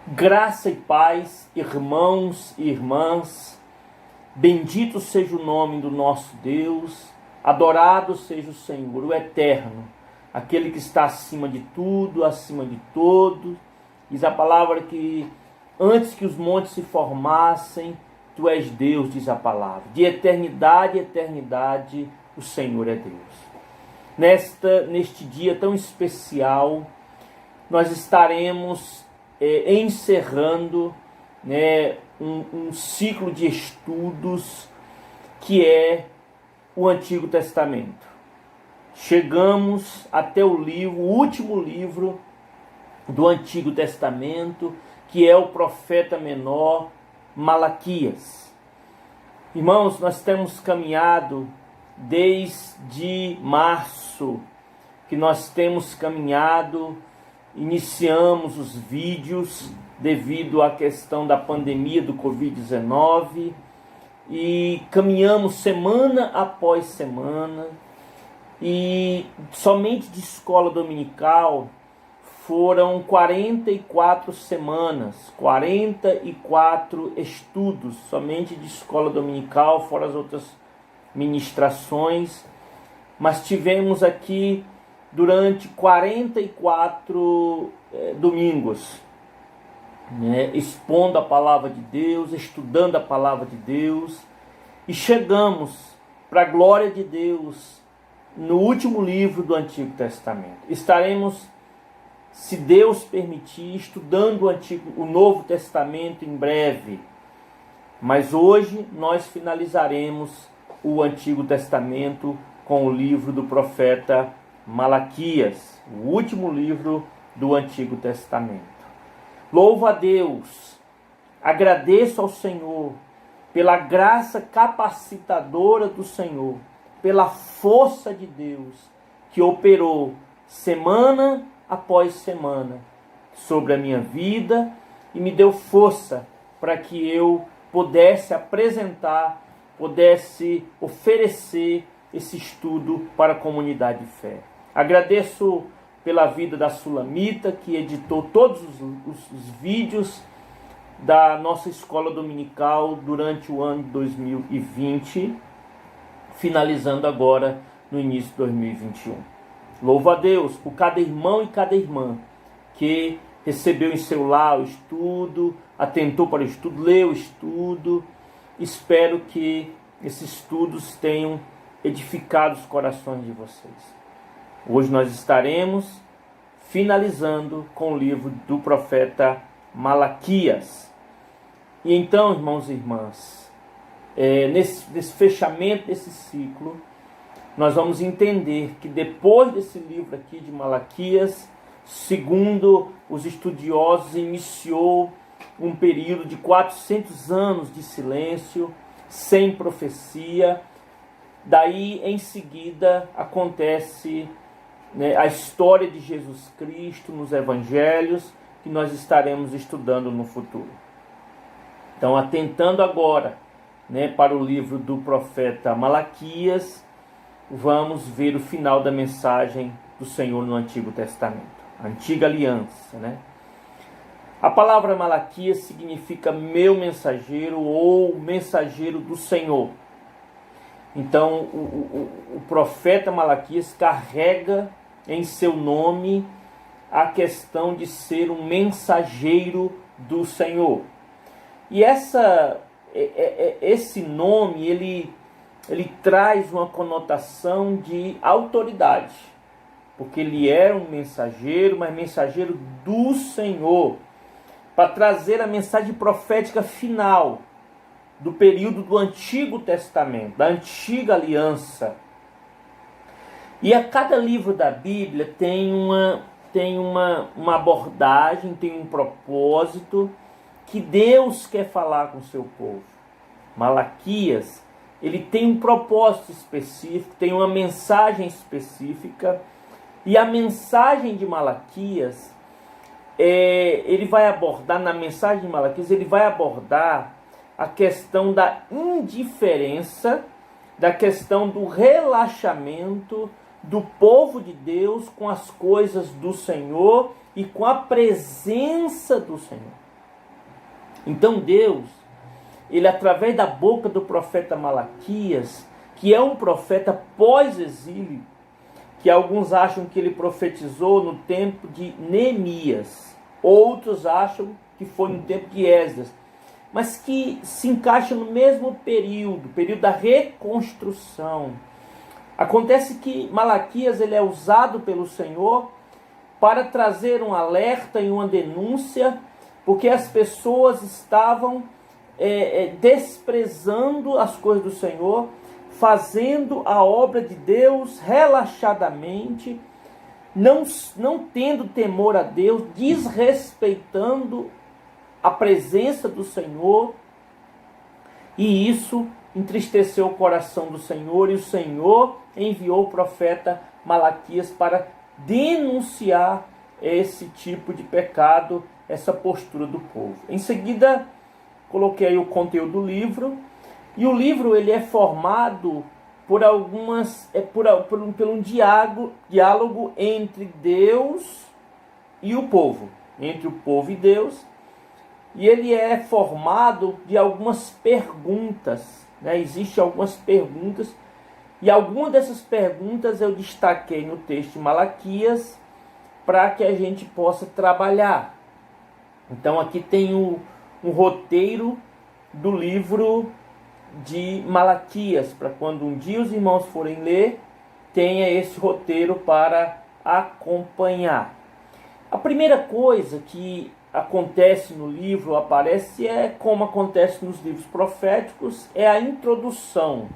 Graça e paz, irmãos e irmãs, bendito seja o nome do nosso Deus, adorado seja o Senhor, o Eterno, aquele que está acima de tudo, acima de todos. Diz a palavra que antes que os montes se formassem, Tu és Deus, diz a palavra. De eternidade a eternidade, o Senhor é Deus. Neste dia tão especial, nós estaremos encerrando um ciclo de estudos que é o Antigo Testamento. Chegamos até o último livro do Antigo Testamento, que é o profeta menor Malaquias. Irmãos, nós temos caminhado desde março, que nós temos caminhado. Iniciamos os vídeos devido à questão da pandemia do Covid-19 e caminhamos semana após semana, e somente de escola dominical foram 44 semanas, 44 estudos, somente de escola dominical, fora as outras ministrações, mas tivemos aqui durante 44 domingos, expondo a palavra de Deus, estudando a palavra de Deus, e chegamos, para a glória de Deus, no último livro do Antigo Testamento. Estaremos, se Deus permitir, estudando o Novo Testamento em breve, mas hoje nós finalizaremos o Antigo Testamento com o livro do profeta Malaquias, o último livro do Antigo Testamento. Louvo a Deus, agradeço ao Senhor pela graça capacitadora do Senhor, pela força de Deus que operou semana após semana sobre a minha vida e me deu força para que eu pudesse apresentar, pudesse oferecer esse estudo para a comunidade de fé. Agradeço pela vida da Sulamita, que editou todos os vídeos da nossa escola dominical durante o ano de 2020, finalizando agora no início de 2021. Louvo a Deus por cada irmão e cada irmã que recebeu em seu lar o estudo, atentou para o estudo, leu o estudo. Espero que esses estudos tenham edificado os corações de vocês. Hoje nós estaremos finalizando com o livro do profeta Malaquias. E então, irmãos e irmãs, nesse fechamento desse ciclo, nós vamos entender que depois desse livro aqui de Malaquias, segundo os estudiosos, iniciou um período de 400 anos de silêncio, sem profecia. Daí, em seguida, acontece a história de Jesus Cristo nos evangelhos, que nós estaremos estudando no futuro. Então, atentando agora para o livro do profeta Malaquias, vamos ver o final da mensagem do Senhor no Antigo Testamento, a antiga aliança. A palavra Malaquias significa meu mensageiro ou mensageiro do Senhor. Então, o profeta Malaquias carrega em seu nome a questão de ser um mensageiro do Senhor. E esse nome, ele traz uma conotação de autoridade, porque ele era um mensageiro, mas mensageiro do Senhor, para trazer a mensagem profética final do período do Antigo Testamento, da antiga aliança. E a cada livro da Bíblia tem uma abordagem, tem um propósito que Deus quer falar com o seu povo. Malaquias, ele tem um propósito específico, tem uma mensagem específica, e a mensagem de Malaquias, ele vai abordar, na mensagem de Malaquias, ele vai abordar a questão da indiferença, da questão do relaxamento do povo de Deus com as coisas do Senhor e com a presença do Senhor. Então Deus, ele através da boca do profeta Malaquias, que é um profeta pós-exílio, que alguns acham que ele profetizou no tempo de Neemias, outros acham que foi no tempo de Esdras, mas que se encaixa no mesmo período da reconstrução. Acontece que Malaquias ele é usado pelo Senhor para trazer um alerta e uma denúncia, porque as pessoas estavam desprezando as coisas do Senhor, fazendo a obra de Deus relaxadamente, não tendo temor a Deus, desrespeitando a presença do Senhor, e isso entristeceu o coração do Senhor, e o Senhor enviou o profeta Malaquias para denunciar esse tipo de pecado, essa postura do povo. Em seguida, coloquei aí o conteúdo do livro, e o livro ele é formado por por um diálogo entre Deus e o povo, entre o povo e Deus, e ele é formado de algumas perguntas, né? Existem algumas perguntas, e algumas dessas perguntas eu destaquei no texto de Malaquias para que a gente possa trabalhar. Então aqui tem um roteiro do livro de Malaquias, para quando um dia os irmãos forem ler, tenha esse roteiro para acompanhar. A primeira coisa que acontece no livro, aparece, como acontece nos livros proféticos, é a introdução,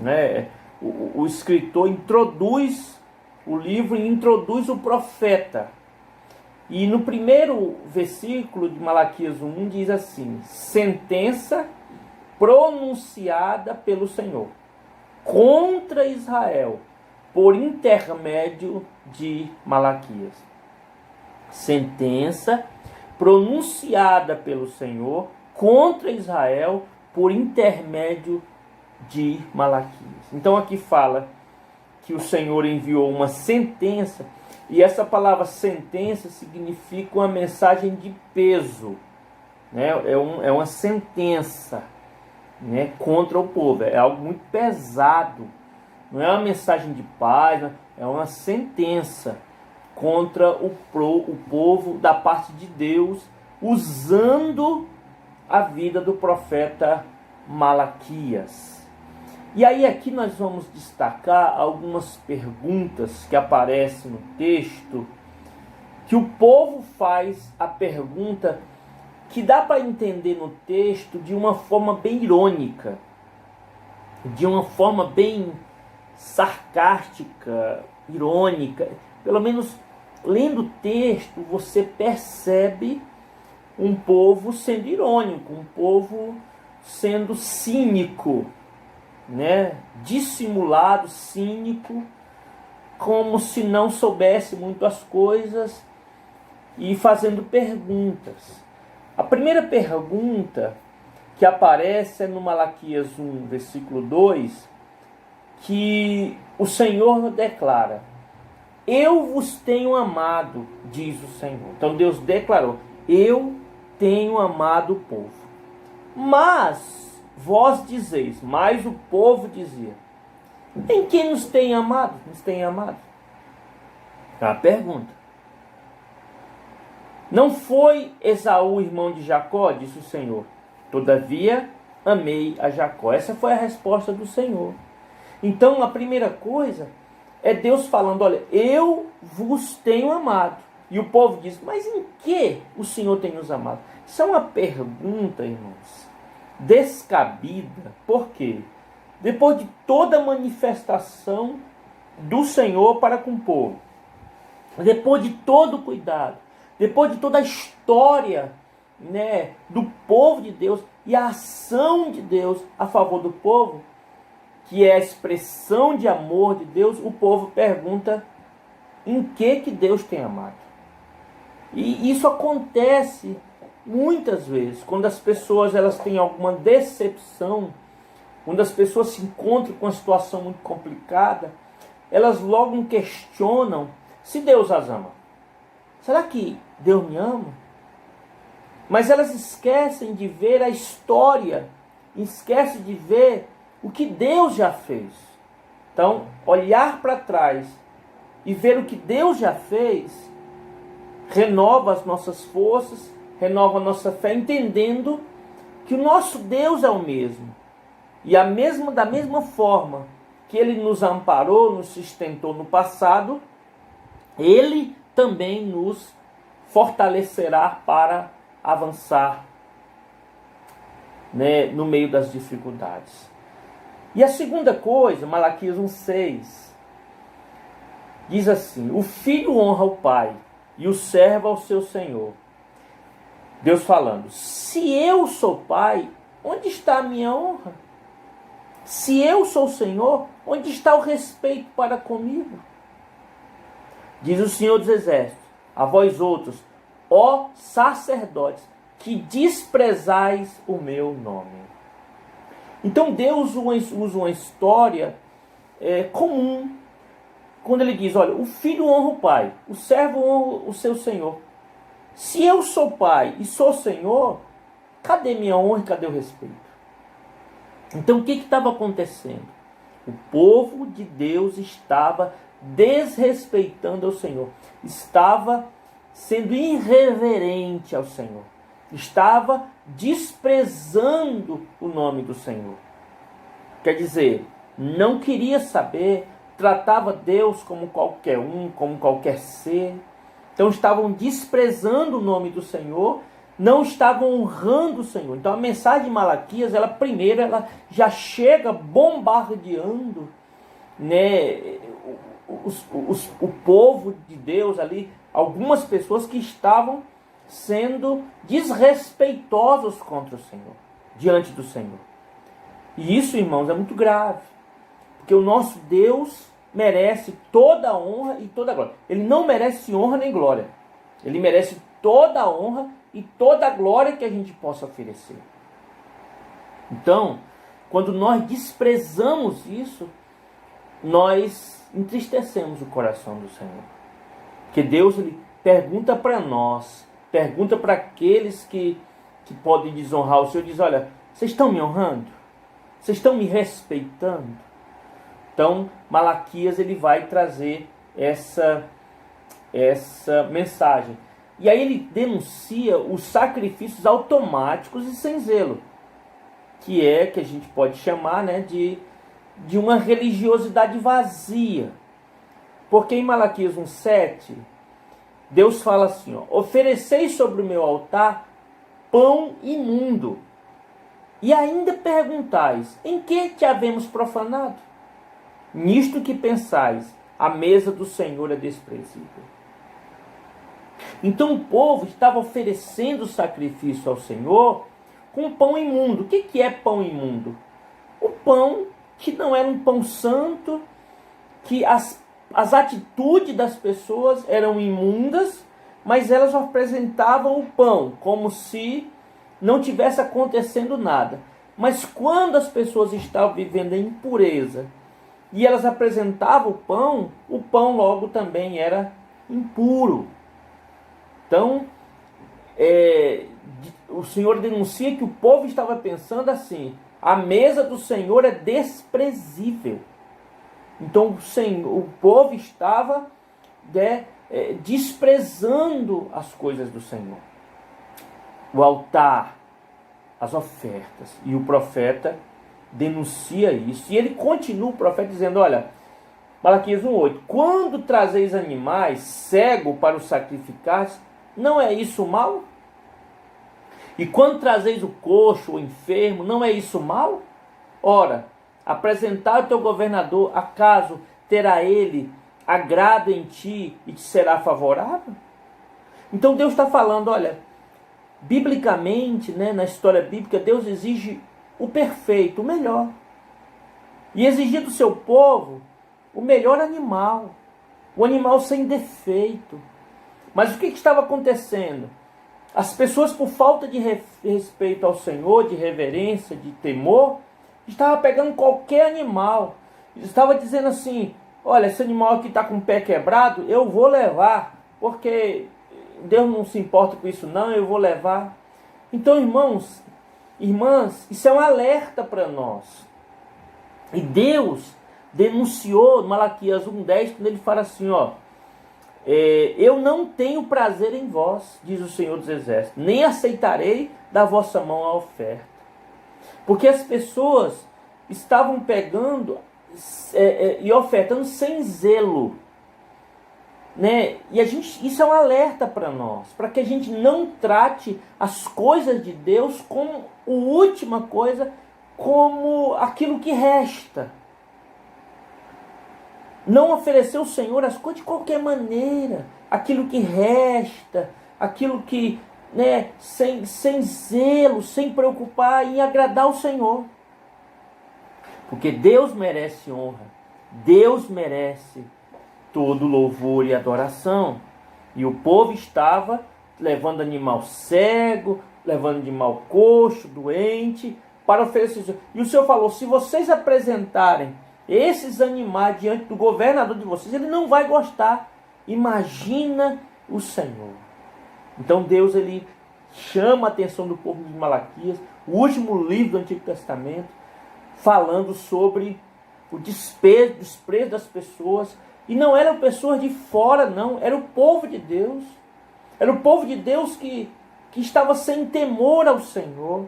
né? O escritor introduz o livro e introduz o profeta. E no primeiro versículo de Malaquias 1 diz assim: sentença pronunciada pelo Senhor contra Israel por intermédio de Malaquias. Sentença pronunciada pelo Senhor contra Israel por intermédio de Malaquias. Então aqui fala que o Senhor enviou uma sentença, e essa palavra sentença significa uma mensagem de peso, né? É uma sentença, né, contra o povo, é algo muito pesado, não é uma mensagem de paz, é uma sentença contra o povo da parte de Deus, usando a vida do profeta Malaquias. E aí aqui nós vamos destacar algumas perguntas que aparecem no texto, que o povo faz a pergunta que dá para entender no texto de uma forma bem irônica, de uma forma bem sarcástica, irônica. Pelo menos lendo o texto você percebe um povo sendo irônico, um povo sendo cínico, né? Dissimulado, cínico, como se não soubesse muito as coisas, e fazendo perguntas. A primeira pergunta que aparece é no Malaquias 1, versículo 2, que o Senhor declara: eu vos tenho amado, diz o Senhor. Então Deus declarou: eu tenho amado o povo. Mas vós dizeis, mas o povo dizia: em quem nos tem amado? Nos tem amado? É uma pergunta. Não foi Esaú, irmão de Jacó, disse o Senhor. Todavia amei a Jacó. Essa foi a resposta do Senhor. Então a primeira coisa é Deus falando: olha, eu vos tenho amado. E o povo diz: mas em que o Senhor tem nos amado? Isso é uma pergunta, irmãos, descabida. Por quê? Depois de toda a manifestação do Senhor para com o povo, depois de todo o cuidado, depois de toda a história, né, do povo de Deus e a ação de Deus a favor do povo, que é a expressão de amor de Deus, o povo pergunta: em que Deus tem amado? E isso acontece muitas vezes, quando as pessoas elas têm alguma decepção, quando as pessoas se encontram com uma situação muito complicada, elas logo questionam se Deus as ama. Será que Deus me ama? Mas elas esquecem de ver a história, esquecem de ver o que Deus já fez. Então, olhar para trás e ver o que Deus já fez, renova as nossas forças, renova a nossa fé, entendendo que o nosso Deus é o mesmo. E da mesma forma que Ele nos amparou, nos sustentou no passado, Ele também nos fortalecerá para avançar, né, no meio das dificuldades. E a segunda coisa, Malaquias 1,6, diz assim: o filho honra o pai e o servo ao seu senhor. Deus falando: se eu sou pai, onde está a minha honra? Se eu sou Senhor, onde está o respeito para comigo? Diz o Senhor dos Exércitos: a vós outros, ó sacerdotes, que desprezais o meu nome. Então Deus usa uma história comum, quando ele diz: olha, o filho honra o pai, o servo honra o seu senhor. Se eu sou pai e sou senhor, cadê minha honra e cadê o respeito? Então o que estava acontecendo? O povo de Deus estava desrespeitando ao Senhor, estava sendo irreverente ao Senhor, estava desprezando o nome do Senhor. Quer dizer, não queria saber, tratava Deus como qualquer um, como qualquer ser. Então estavam desprezando o nome do Senhor, não estavam honrando o Senhor. Então a mensagem de Malaquias, ela já chega bombardeando, né, o povo de Deus ali, algumas pessoas que estavam sendo desrespeitosos contra o Senhor, diante do Senhor. E isso, irmãos, é muito grave, porque o nosso Deus merece toda a honra e toda a glória. Ele não merece honra nem glória. Ele merece toda a honra e toda a glória que a gente possa oferecer. Então, quando nós desprezamos isso, nós entristecemos o coração do Senhor. Porque Deus, ele pergunta para nós, pergunta para aqueles que podem desonrar o Senhor, diz: olha, vocês estão me honrando? Vocês estão me respeitando? Então, Malaquias, ele vai trazer essa mensagem. E aí ele denuncia os sacrifícios automáticos e sem zelo, que a gente pode chamar, né, de uma religiosidade vazia. Porque em Malaquias 1,7, Deus fala assim: ó, ofereceis sobre o meu altar pão imundo, e ainda perguntais: em que te havemos profanado? Nisto que pensais, a mesa do Senhor é desprezível. Então o povo estava oferecendo sacrifício ao Senhor com pão imundo. O que é pão imundo? O pão que não era um pão santo, que as atitudes das pessoas eram imundas, mas elas apresentavam o pão como se não tivesse acontecendo nada. Mas quando as pessoas estavam vivendo em impureza e elas apresentavam o pão logo também era impuro. Então, o Senhor denuncia que o povo estava pensando assim: a mesa do Senhor é desprezível. Então o povo estava desprezando as coisas do Senhor. O altar, as ofertas. E o profeta denuncia isso. E ele continua, o profeta, dizendo: olha, Malaquias 1,8: quando trazeis animais cego para os sacrificar, não é isso mal? E quando trazeis o coxo, o enfermo, não é isso mal? Ora, apresentar o teu governador, acaso terá ele agrado em ti e te será favorável? Então Deus está falando, olha, biblicamente, né, na história bíblica, Deus exige o perfeito, o melhor. E exigir do seu povo o melhor animal, o animal sem defeito. Mas o que estava acontecendo? As pessoas, por falta de respeito ao Senhor, de reverência, de temor, estavam pegando qualquer animal. Estava dizendo assim: olha, esse animal aqui está com o pé quebrado, eu vou levar, porque Deus não se importa com isso não, eu vou levar. Então, irmãos, irmãs, isso é um alerta para nós. E Deus denunciou Malaquias 1:10, quando ele fala assim, eu não tenho prazer em vós, diz o Senhor dos Exércitos, nem aceitarei da vossa mão a oferta. Porque as pessoas estavam pegando e ofertando sem zelo. Né? E isso é um alerta para nós, para que a gente não trate as coisas de Deus como a última coisa, como aquilo que resta. Não oferecer ao Senhor as coisas de qualquer maneira, aquilo que resta, aquilo que, né, sem zelo, sem preocupar em agradar o Senhor. Porque Deus merece honra, Deus merece todo louvor e adoração. E o povo estava levando animal cego, levando animal coxo, doente, para oferecer. E o Senhor falou, se vocês apresentarem esses animais diante do governador de vocês, ele não vai gostar. Imagina o Senhor. Então Deus, ele chama a atenção do povo de Malaquias, o último livro do Antigo Testamento, falando sobre o desprezo das pessoas. E não eram pessoas de fora, não. Era o povo de Deus. Era o povo de Deus que estava sem temor ao Senhor,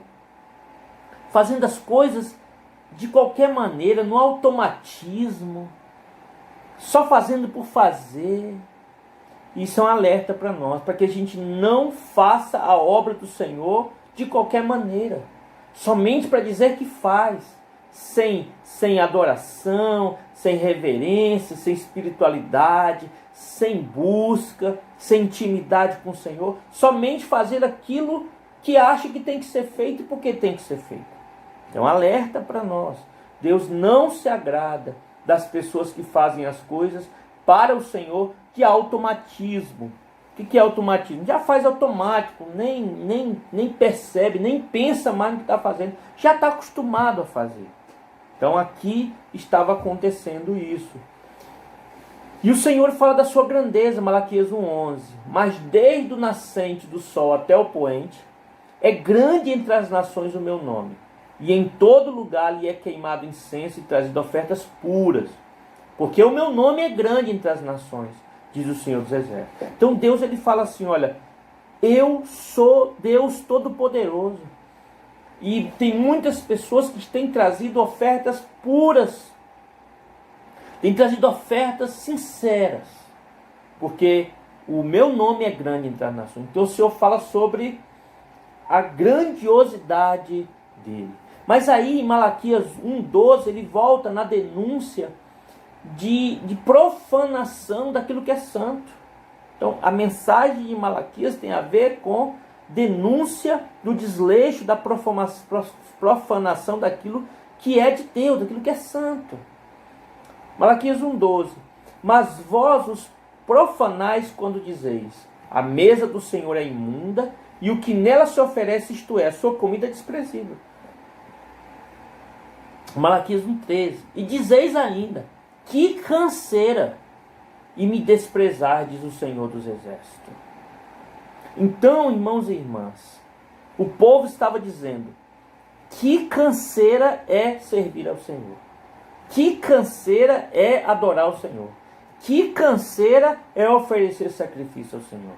fazendo as coisas de qualquer maneira, no automatismo, só fazendo por fazer. Isso é um alerta para nós, para que a gente não faça a obra do Senhor de qualquer maneira, somente para dizer que faz, sem adoração, sem reverência, sem espiritualidade, sem busca, sem intimidade com o Senhor, somente fazer aquilo que acha que tem que ser feito porque tem que ser feito. Então, alerta para nós. Deus não se agrada das pessoas que fazem as coisas para o Senhor de automatismo. O que é automatismo? Já faz automático, nem percebe, nem pensa mais no que está fazendo. Já está acostumado a fazer. Então aqui estava acontecendo isso. E o Senhor fala da sua grandeza, Malaquias 1:11. Mas desde o nascente do sol até o poente, é grande entre as nações o meu nome. E em todo lugar lhe é queimado incenso e trazido ofertas puras. Porque o meu nome é grande entre as nações, diz o Senhor dos Exércitos. Então Deus, ele fala assim, olha, eu sou Deus Todo-Poderoso. E tem muitas pessoas que têm trazido ofertas puras. Têm trazido ofertas sinceras. Porque o meu nome é grande entre as nações. Então o Senhor fala sobre a grandiosidade dele. Mas aí em Malaquias 1:12 ele volta na denúncia de profanação daquilo que é santo. Então a mensagem de Malaquias tem a ver com denúncia do desleixo, da profanação daquilo que é de Deus, daquilo que é santo. Malaquias 1:12. Mas vós os profanais quando dizeis, a mesa do Senhor é imunda, e o que nela se oferece, isto é, a sua comida é desprezível. Malaquias 1:13. E dizeis ainda, que canseira, e me desprezar, diz o Senhor dos Exércitos. Então, irmãos e irmãs, o povo estava dizendo, que canseira é servir ao Senhor. Que canseira é adorar o Senhor. Que canseira é oferecer sacrifício ao Senhor.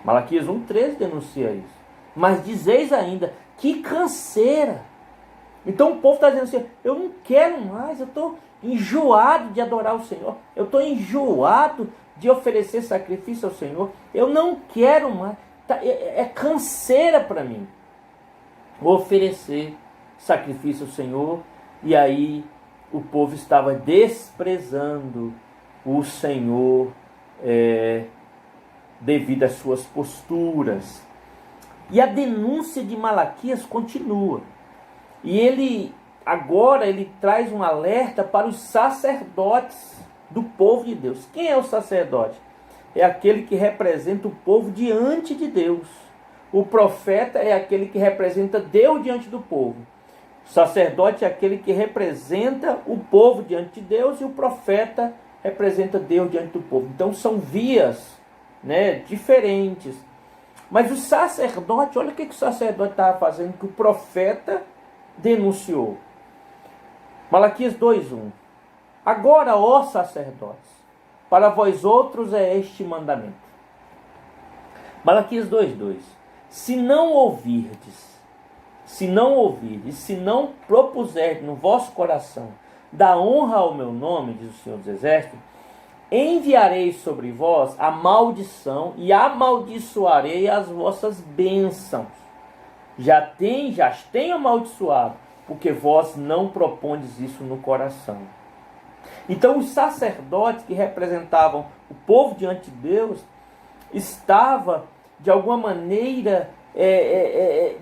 Malaquias 1:13 denuncia isso. Mas dizeis ainda, que canseira. Então o povo está dizendo assim, eu não quero mais, eu estou enjoado de adorar o Senhor. Eu estou enjoado de oferecer sacrifício ao Senhor. Eu não quero mais. É canseira para mim oferecer sacrifício ao Senhor. E aí o povo estava desprezando o Senhor devido às suas posturas. E a denúncia de Malaquias continua. E ele traz um alerta para os sacerdotes do povo de Deus. Quem é o sacerdote? É aquele que representa o povo diante de Deus. O profeta é aquele que representa Deus diante do povo. O sacerdote é aquele que representa o povo diante de Deus, e o profeta representa Deus diante do povo. Então são vias, né, diferentes. Mas o sacerdote, olha o que o sacerdote estava fazendo, que o profeta denunciou. Malaquias 2:1. Agora, ó sacerdotes, para vós outros é este mandamento. Malaquias 2:2. Se não ouvirdes, se não propuserdes no vosso coração dar honra ao meu nome, diz o Senhor dos Exércitos, enviarei sobre vós a maldição e amaldiçoarei as vossas bênçãos. Já as tenho amaldiçoado, porque vós não propondes isso no coração. Então os sacerdotes que representavam o povo diante de Deus estava de alguma maneira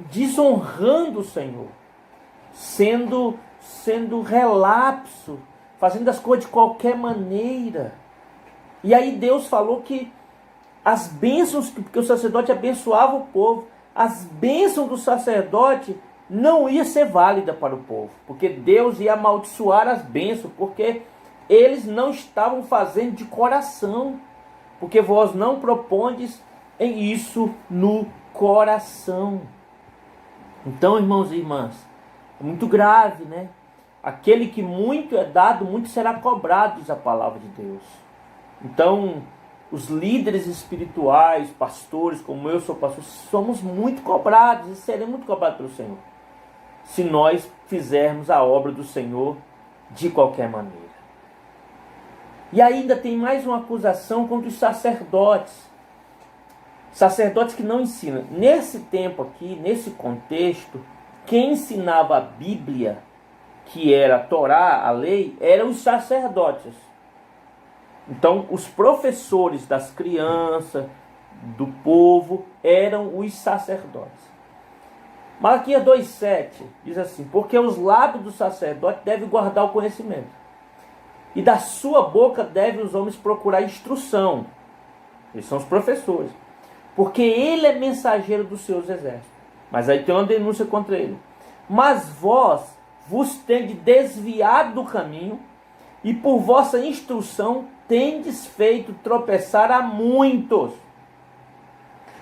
desonrando o Senhor, sendo relapso, fazendo as coisas de qualquer maneira. E aí Deus falou que as bênçãos, porque o sacerdote abençoava o povo, as bênçãos do sacerdote não ia ser válida para o povo, porque Deus ia amaldiçoar as bênçãos, porque eles não estavam fazendo de coração, porque vós não propondes em isso no coração. Então, irmãos e irmãs, é muito grave, né? Aquele que muito é dado, muito será cobrado, diz a palavra de Deus. Então, os líderes espirituais, pastores, como eu sou pastor, somos muito cobrados e seremos muito cobrados pelo Senhor, se nós fizermos a obra do Senhor de qualquer maneira. E ainda tem mais uma acusação contra os sacerdotes. Sacerdotes que não ensinam. Nesse tempo aqui, nesse contexto, quem ensinava a Bíblia, que era a Torá, a lei, eram os sacerdotes. Então, os professores das crianças, do povo, eram os sacerdotes. Malaquias 2:7 diz assim: porque os lábios do sacerdote devem guardar o conhecimento, e da sua boca devem os homens procurar instrução. Eles são os professores. Porque ele é mensageiro dos seus exércitos. Mas aí tem uma denúncia contra ele. Mas vós vos tendes desviado do caminho, e por vossa instrução tendes feito tropeçar a muitos.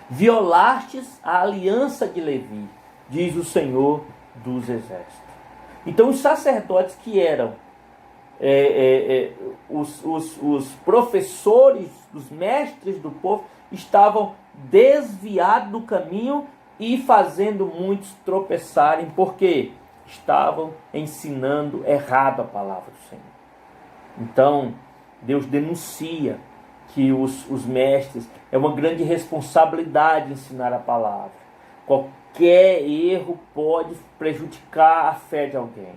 Violastes a aliança de Levi, diz o Senhor dos Exércitos. Então os sacerdotes que eram os professores, os mestres do povo, estavam desviados do caminho e fazendo muitos tropeçarem, porque estavam ensinando errado a palavra do Senhor. Então, Deus denuncia que os mestres, é uma grande responsabilidade ensinar a palavra. Qualquer erro pode prejudicar a fé de alguém.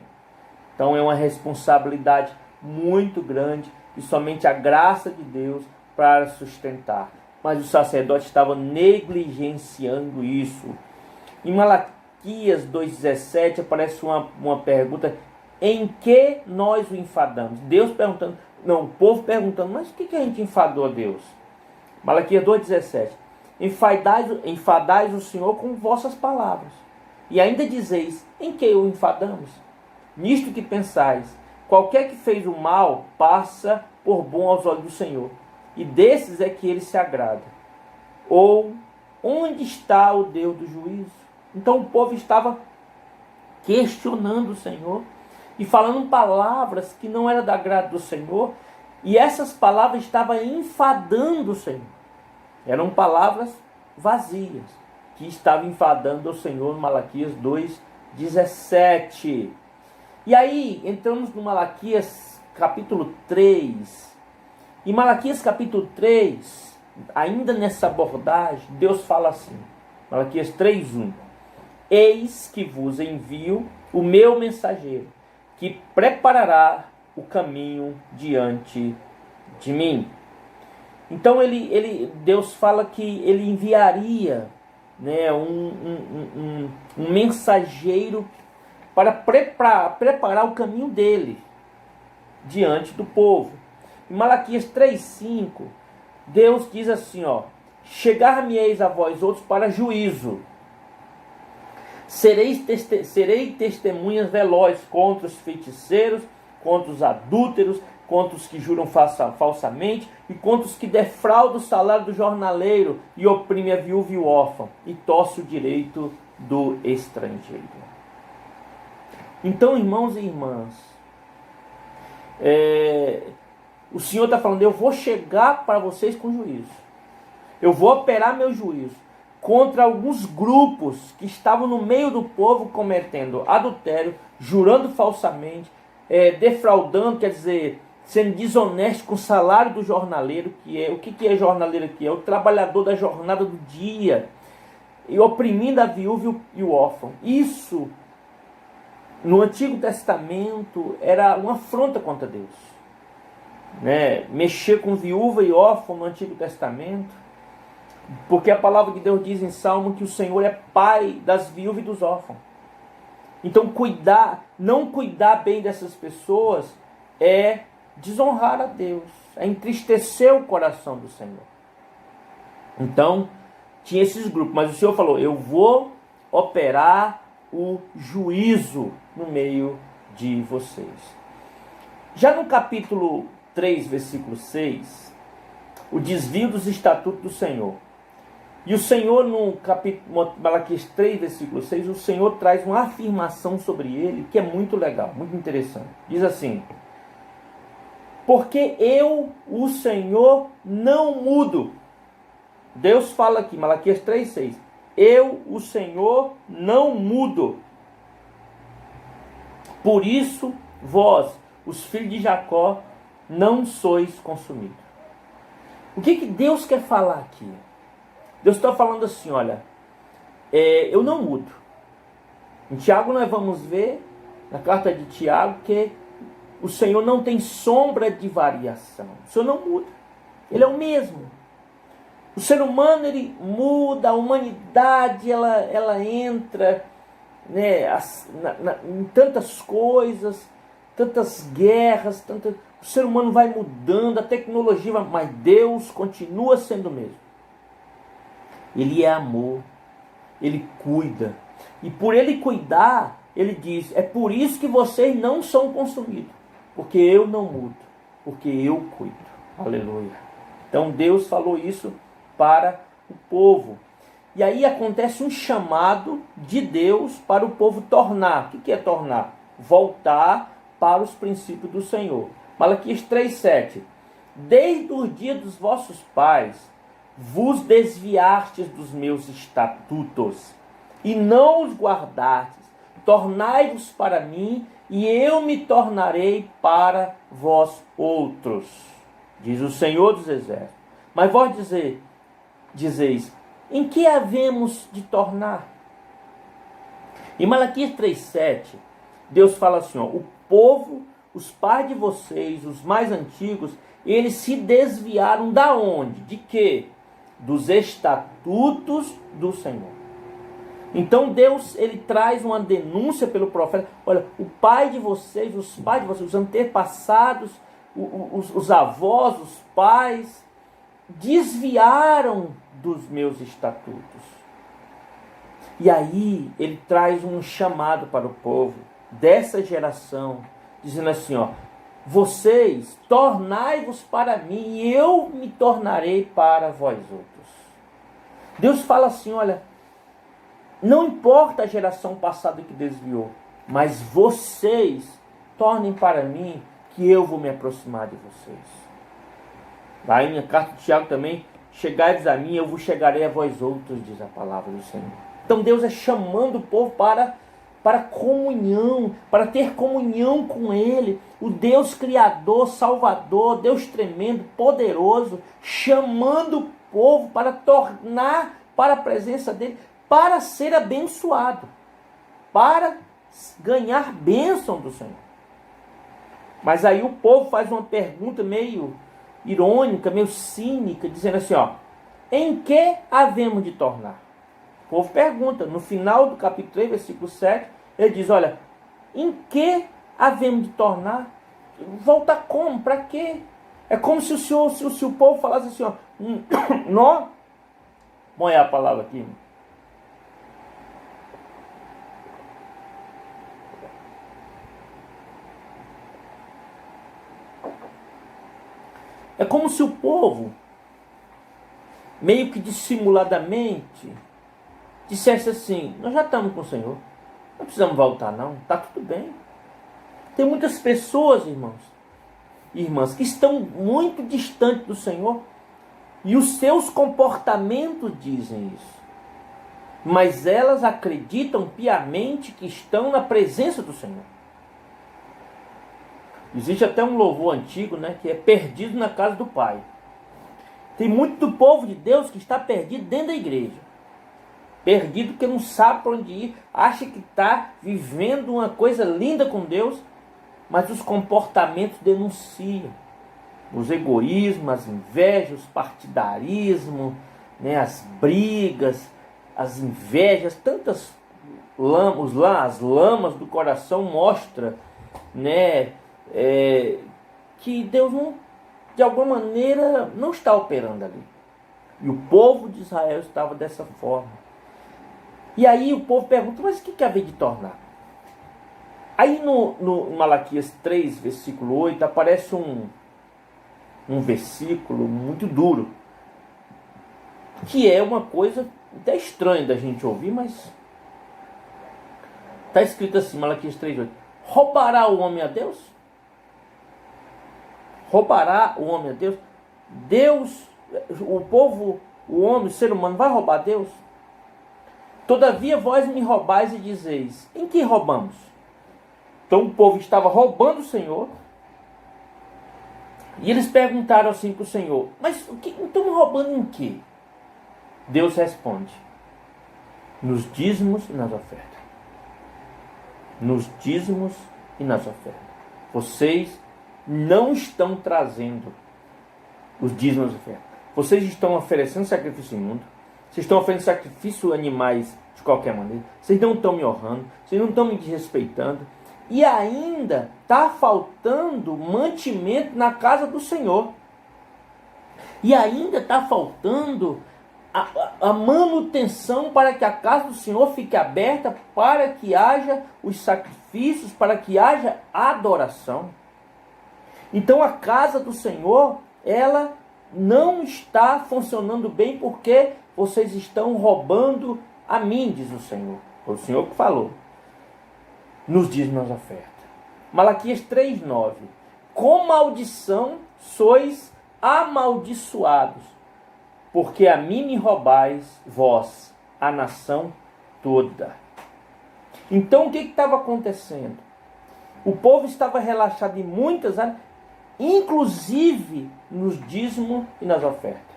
Então é uma responsabilidade muito grande e somente a graça de Deus para sustentar. Mas o sacerdote estava negligenciando isso. Em Malaquias 2:17 aparece uma pergunta: em que nós o enfadamos? Deus perguntando, não, o povo perguntando, mas o que a gente enfadou a Deus? Malaquias 2:17: enfadais o Senhor com vossas palavras, e ainda dizeis, em que o enfadamos? Nisto que pensais, qualquer que fez o mal passa por bom aos olhos do Senhor, e desses é que ele se agrada. Ou, onde está o Deus do juízo? Então o povo estava questionando o Senhor e falando palavras que não eram da agrado do Senhor, e essas palavras estavam enfadando o Senhor. Eram palavras vazias que estavam enfadando o Senhor. No Malaquias 2:17. E aí entramos no Malaquias capítulo 3. Em Malaquias capítulo 3, ainda nessa abordagem, Deus fala assim, Malaquias 3:1: eis que vos envio o meu mensageiro, que preparará o caminho diante de mim. Então Deus fala que ele enviaria, né, um mensageiro para preparar o caminho dele diante do povo. Em Malaquias 3:5, Deus diz assim, chegar-me-eis a vós outros para juízo. Serei testemunhas velozes contra os feiticeiros, contra os adúlteros, contra os que juram falsamente, e contra os que defraudam o salário do jornaleiro, e oprime a viúva e o órfão, e torce o direito do estrangeiro. Então, irmãos e irmãs, o Senhor está falando, eu vou chegar para vocês com juízo. Eu vou operar meu juízo contra alguns grupos que estavam no meio do povo cometendo adultério, jurando falsamente, defraudando, quer dizer, sendo desonesto com o salário do jornaleiro, o que é jornaleiro aqui? É o trabalhador da jornada do dia, e oprimindo a viúva e o órfão. Isso, no Antigo Testamento, era uma afronta contra Deus. Mexer com viúva e órfão no Antigo Testamento, porque a palavra de Deus diz em Salmo que o Senhor é pai das viúvas e dos órfãos. Então não cuidar bem dessas pessoas é desonrar a Deus, é entristecer o coração do Senhor. Então, tinha esses grupos, mas o Senhor falou, eu vou operar o juízo no meio de vocês. Já no capítulo 3, versículo 6, o desvio dos estatutos do Senhor. E o Senhor, no capítulo Malaquias 3, versículo 6, o Senhor traz uma afirmação sobre ele que é muito legal, muito interessante. Diz assim, porque eu, o Senhor, não mudo. Deus fala aqui, Malaquias 3, 6, eu, o Senhor, não mudo. Por isso, vós, os filhos de Jacó, não sois consumidos. O que Deus quer falar aqui? Deus está falando assim, olha, eu não mudo. Em Tiago nós vamos ver, na carta de Tiago, que o Senhor não tem sombra de variação. O Senhor não muda. Ele é o mesmo. O ser humano, ele muda, a humanidade, ela entra em tantas coisas, tantas guerras, o ser humano vai mudando, a tecnologia vai, mas Deus continua sendo o mesmo. Ele é amor, ele cuida, e por ele cuidar, ele diz, é por isso que vocês não são consumidos, porque eu não mudo, porque eu cuido. Aleluia. Então Deus falou isso para o povo. E aí acontece um chamado de Deus para o povo tornar. O que é tornar? Voltar para os princípios do Senhor. Malaquias 3,7. Desde o dia dos vossos pais, vos desviastes dos meus estatutos, e não os guardastes. Tornai-vos para mim, e eu me tornarei para vós outros, diz o Senhor dos Exércitos. Mas vós dizeis, em que havemos de tornar? Em Malaquias 3,7, Deus fala assim, o povo, os pais de vocês, os mais antigos, eles se desviaram da onde? De quê? Dos estatutos do Senhor. Então Deus, ele traz uma denúncia pelo profeta. Olha, o pai de vocês, os pais de vocês, os antepassados, os avós, os pais, desviaram dos meus estatutos. E aí ele traz um chamado para o povo dessa geração, dizendo assim, vocês tornai-vos para mim e eu me tornarei para vós outros. Deus fala assim, olha, não importa a geração passada que desviou, mas vocês tornem para mim que eu vou me aproximar de vocês. Lá em minha carta de Tiago também, chegai-vos a mim, eu vos chegarei a vós outros, diz a palavra do Senhor. Então Deus é chamando o povo para comunhão, para ter comunhão com Ele, o Deus Criador, Salvador, Deus tremendo, poderoso, chamando o povo para tornar para a presença dEle, para ser abençoado, para ganhar bênção do Senhor. Mas aí o povo faz uma pergunta meio irônica, meio cínica, dizendo assim, em que havemos de tornar? O povo pergunta, no final do capítulo 3, versículo 7, ele diz, olha, em que havemos de tornar? Voltar como? Para quê? É como se o povo falasse assim, nó, põe a palavra aqui. É como se o povo, meio que dissimuladamente, dissesse assim: nós já estamos com o Senhor, não precisamos voltar não, está tudo bem. Tem muitas pessoas, irmãos e irmãs, que estão muito distantes do Senhor, e os seus comportamentos dizem isso. Mas elas acreditam piamente que estão na presença do Senhor. Existe até um louvor antigo, né, que é perdido na casa do Pai. Tem muito do povo de Deus que está perdido dentro da igreja. Perdido porque não sabe para onde ir, acha que está vivendo uma coisa linda com Deus, mas os comportamentos denunciam. Os egoísmos, as invejas, o partidarismo, né, as brigas, as invejas, tantas as lamas do coração mostram, né, que Deus não, de alguma maneira, não está operando ali. E o povo de Israel estava dessa forma. E aí o povo pergunta: mas o que havia de tornar? Aí no Malaquias 3, versículo 8, aparece um versículo muito duro, que é uma coisa até estranha da gente ouvir, mas está escrito assim, Malaquias 3:8: roubará o homem a Deus? Roubará o homem a Deus? Deus, o povo, o homem, o ser humano vai roubar a Deus? Todavia vós me roubais e dizeis: em que roubamos? Então o povo estava roubando o Senhor. E eles perguntaram assim para o Senhor: mas estamos roubando em quê? Deus responde: nos dízimos e nas ofertas. Nos dízimos e nas ofertas. Vocês não estão trazendo os dízimos e as ofertas. Vocês estão oferecendo sacrifício imundo. Vocês estão oferecendo sacrifício animais de qualquer maneira. Vocês não estão me honrando. Vocês não estão me desrespeitando. E ainda está faltando mantimento na casa do Senhor. E ainda está faltando a manutenção para que a casa do Senhor fique aberta, para que haja os sacrifícios, para que haja adoração. Então a casa do Senhor, ela não está funcionando bem porque vocês estão roubando a mim, diz o Senhor. Foi o Senhor que falou. Nos diz nas ofertas. Malaquias 3:9. Com maldição sois amaldiçoados, porque a mim me roubais vós, a nação toda. Então o que estava acontecendo? O povo estava relaxado em muitas áreas, inclusive nos dízimos e nas ofertas.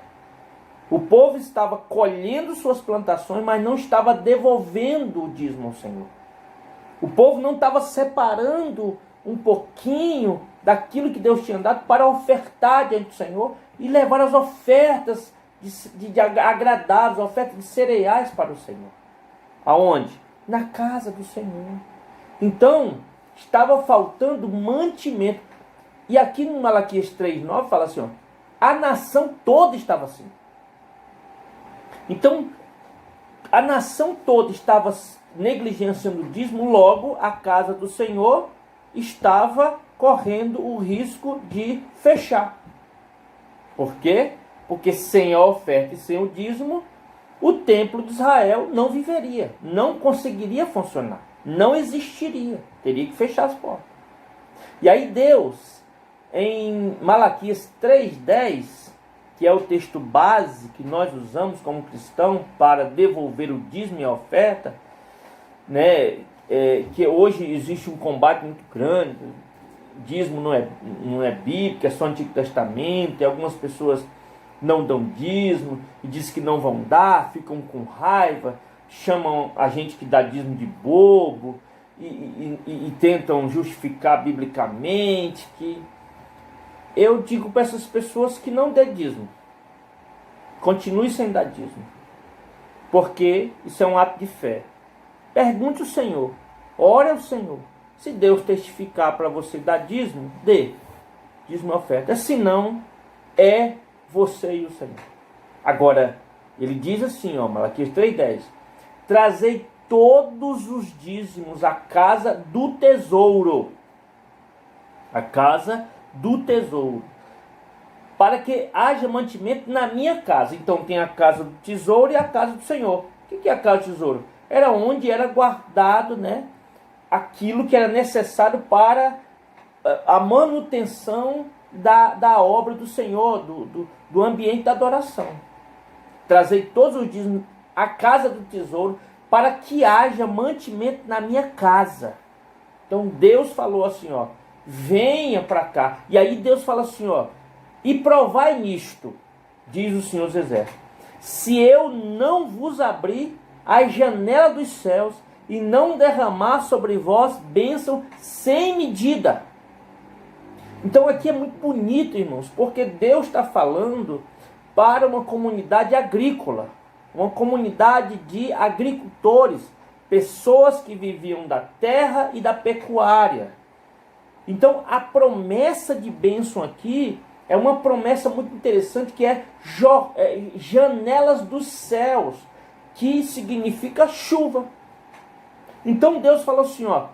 O povo estava colhendo suas plantações, mas não estava devolvendo o dízimo ao Senhor. O povo não estava separando um pouquinho daquilo que Deus tinha dado para ofertar diante do Senhor e levar as ofertas de agradáveis, ofertas de cereais para o Senhor. Aonde? Na casa do Senhor. Então, estava faltando mantimento. E aqui no Malaquias 3:9 fala assim, ó, a nação toda estava assim. Então, a nação toda estava negligenciando o dízimo, logo a casa do Senhor estava correndo o risco de fechar. Por quê? Porque sem a oferta e sem o dízimo, o templo de Israel não viveria, não conseguiria funcionar, não existiria, teria que fechar as portas. E aí Deus, em Malaquias 3:10, que é o texto base que nós usamos como cristão para devolver o dízimo e a oferta, né, que hoje existe um combate muito grande, dízimo não é bíblico, é só Antigo Testamento, e algumas pessoas não dão dízimo, e dizem que não vão dar, ficam com raiva, chamam a gente que dá dízimo de bobo, e tentam justificar biblicamente, que eu digo para essas pessoas que não dê dízimo, continue sem dar dízimo, porque isso é um ato de fé. Pergunte ao Senhor, ore ao Senhor. Se Deus testificar para você dar dízimo, dê dízimo e oferta. Se não, é você e o Senhor. Agora, ele diz assim, ó, Malaquias 3:10, trazei todos os dízimos à casa do tesouro. A casa do tesouro. para que haja mantimento na minha casa. Então tem a casa do tesouro e a casa do Senhor. O que é a casa do tesouro? Era onde era guardado, né, aquilo que era necessário para a manutenção da obra do Senhor, do ambiente da adoração. Trazei todos os dias a casa do tesouro para que haja mantimento na minha casa. Então Deus falou assim, ó, venha para cá. E aí Deus fala assim, ó, e provai nisto, diz o Senhor dos Exércitos, se eu não vos abrir a janela dos céus e não derramar sobre vós bênção sem medida. Então aqui é muito bonito, irmãos, porque Deus está falando para uma comunidade agrícola, uma comunidade de agricultores, pessoas que viviam da terra e da pecuária. Então a promessa de bênção aqui é uma promessa muito interessante, que é janelas dos céus, que significa chuva. Então Deus falou assim, ó,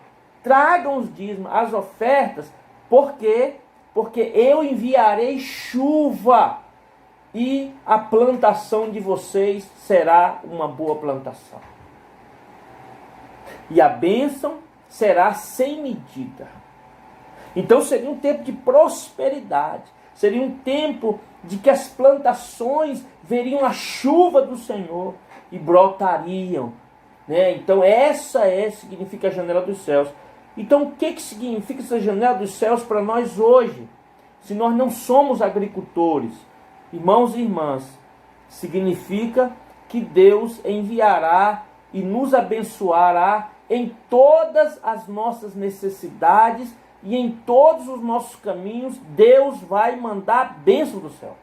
tragam os dízimos, as ofertas, porque eu enviarei chuva e a plantação de vocês será uma boa plantação. E a bênção será sem medida. Então seria um tempo de prosperidade. Seria um tempo de que as plantações veriam a chuva do Senhor e brotariam, né? Então essa significa a janela dos céus. Então o que significa essa janela dos céus para nós hoje? Se nós não somos agricultores, irmãos e irmãs, significa que Deus enviará e nos abençoará em todas as nossas necessidades e em todos os nossos caminhos. Deus vai mandar a bênção do céu.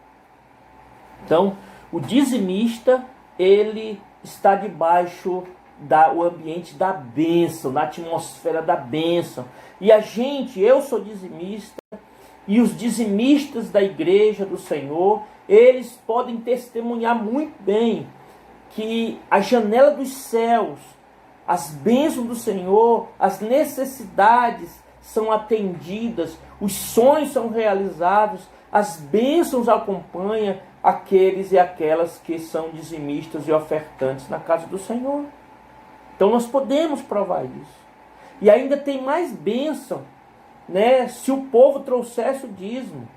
Então, o dizimista, ele está debaixo do ambiente da bênção, da atmosfera da bênção. E eu sou dizimista, e os dizimistas da igreja do Senhor, eles podem testemunhar muito bem que a janela dos céus, as bênçãos do Senhor, as necessidades são atendidas, os sonhos são realizados, as bênçãos acompanham aqueles e aquelas que são dizimistas e ofertantes na casa do Senhor. Então nós podemos provar isso. E ainda tem mais bênção, né, se o povo trouxesse o dízimo.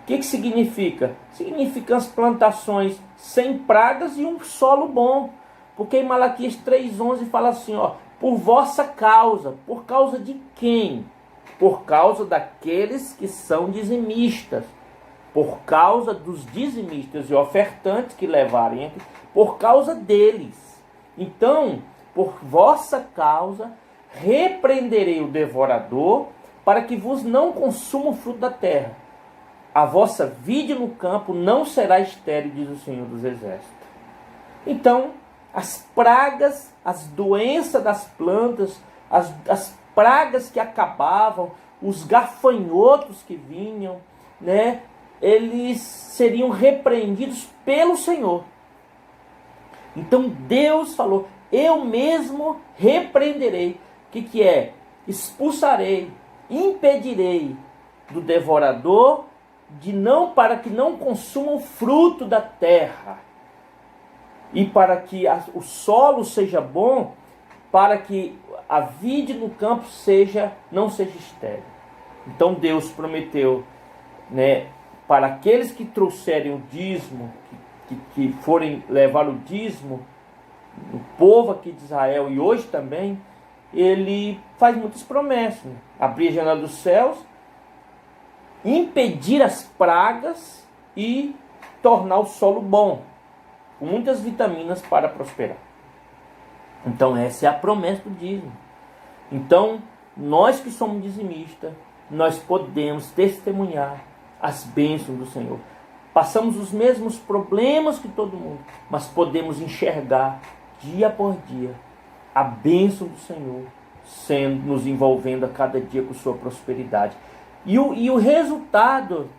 O que significa? Significa as plantações sem pragas e um solo bom. Porque em Malaquias 3,11 fala assim, ó, por vossa causa. Por causa de quem? Por causa daqueles que são dizimistas. Por causa dos dizimistas e ofertantes que levarem aqui. Por causa deles. Então, por vossa causa, repreenderei o devorador, para que vos não consuma o fruto da terra. A vossa vide no campo não será estéril, diz o Senhor dos Exércitos. Então, as pragas, as doenças das plantas, as pragas que acabavam, os gafanhotos que vinham, né, eles seriam repreendidos pelo Senhor. Então Deus falou, eu mesmo repreenderei. O que é? Expulsarei, impedirei do devorador para que não consuma o fruto da terra. E para que o solo seja bom, para que a vide no campo não seja estéril. Então Deus prometeu, né, para aqueles que trouxerem o dízimo, que forem levar o dízimo, o povo aqui de Israel e hoje também, ele faz muitas promessas, né? Abrir a janela dos céus, impedir as pragas e tornar o solo bom, com muitas vitaminas para prosperar. Então essa é a promessa do dízimo. Então nós que somos dizimistas, nós podemos testemunhar as bênçãos do Senhor. Passamos os mesmos problemas que todo mundo, mas podemos enxergar dia por dia a bênção do Senhor nos envolvendo a cada dia com sua prosperidade. E o resultado,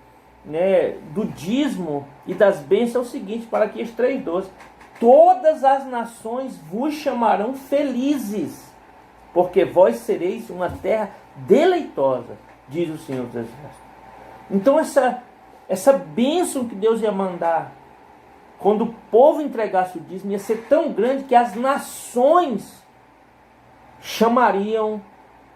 né, do dízimo e das bênçãos é o seguinte, para Malaquias 3,12: todas as nações vos chamarão felizes, porque vós sereis uma terra deleitosa, diz o Senhor dos Exércitos. Então essa bênção que Deus ia mandar, quando o povo entregasse o dízimo, ia ser tão grande que as nações chamariam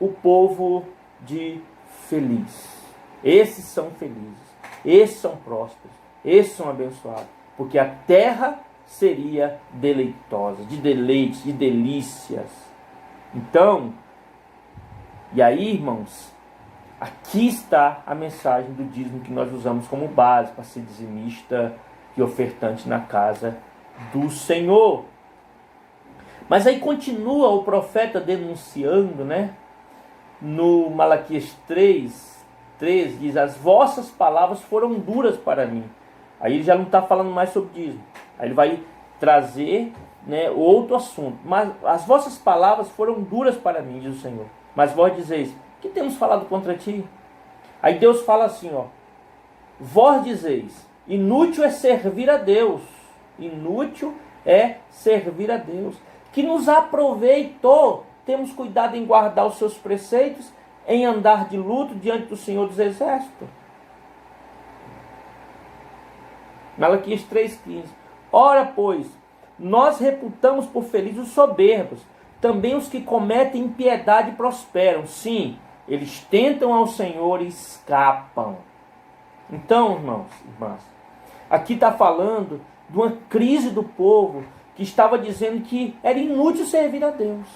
o povo de feliz. Esses são felizes, esses são prósperos, esses são abençoados, porque a terra seria deleitosa, de deleites, de delícias. Então, e aí, irmãos, aqui está a mensagem do dízimo que nós usamos como base para ser dizimista e ofertante na casa do Senhor. Mas aí continua o profeta denunciando, né? No Malaquias 3 diz: as vossas palavras foram duras para mim. Aí ele já não está falando mais sobre dízimo. Aí ele vai trazer, né, outro assunto. Mas as vossas palavras foram duras para mim, diz o Senhor. Mas vós dizeis: que temos falado contra ti? Aí Deus fala assim, ó: vós dizeis, inútil é servir a Deus. Inútil é servir a Deus. Que nos aproveitou temos cuidado em guardar os seus preceitos, em andar de luto diante do Senhor dos Exércitos. Malaquias 3,15. Ora, pois, nós reputamos por felizes os soberbos, também os que cometem impiedade prosperam. Sim, eles tentam ao Senhor e escapam. Então, irmãos, irmãs, aqui está falando de uma crise do povo que estava dizendo que era inútil servir a Deus.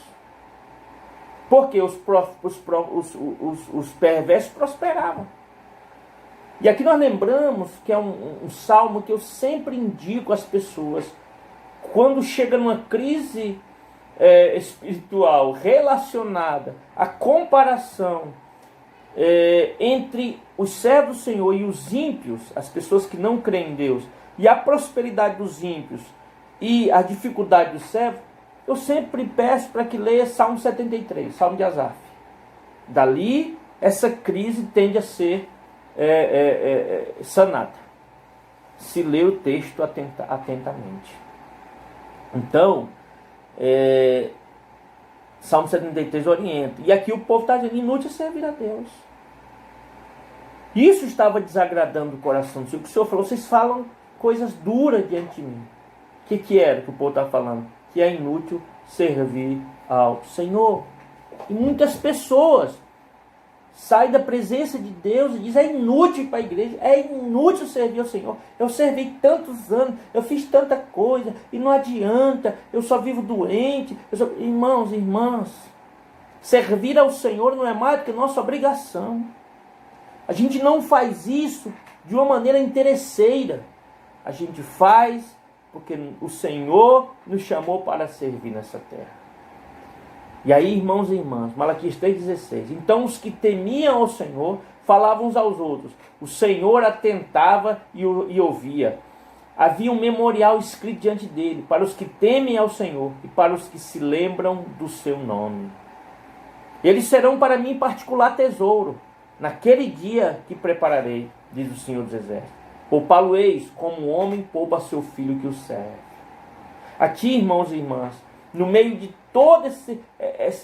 Porque os perversos prosperavam. E aqui nós lembramos que é um salmo que eu sempre indico às pessoas. Quando chega numa crise espiritual relacionada à comparação entre os servos do Senhor e os ímpios, as pessoas que não creem em Deus, e a prosperidade dos ímpios e a dificuldade dos servos, eu sempre peço para que leia Salmo 73, Salmo de Asaf. Dali, essa crise tende a ser sanada, se ler o texto atentamente. Então, Salmo 73 orienta. E aqui o povo está dizendo: inútil é servir a Deus. Isso estava desagradando o coração do Senhor. O Senhor falou: vocês falam coisas duras diante de mim. O que era que o povo está falando? Que é inútil servir ao Senhor. E muitas pessoas saem da presença de Deus e dizem: é inútil ir para a igreja, é inútil servir ao Senhor. Eu servi tantos anos, eu fiz tanta coisa e não adianta, eu só vivo doente. Irmãos e irmãs, servir ao Senhor não é mais do que nossa obrigação. A gente não faz isso de uma maneira interesseira. A gente faz porque o Senhor nos chamou para servir nessa terra. E aí, irmãos e irmãs, Malaquias 3,16. Então os que temiam ao Senhor falavam uns aos outros. O Senhor atentava e ouvia. Havia um memorial escrito diante dele, para os que temem ao Senhor e para os que se lembram do seu nome. Eles serão para mim particular tesouro, naquele dia que prepararei, diz o Senhor dos Exércitos. Poupá-lo-eis como um homem poupa seu filho que o serve. Aqui, irmãos e irmãs, no meio de todo esse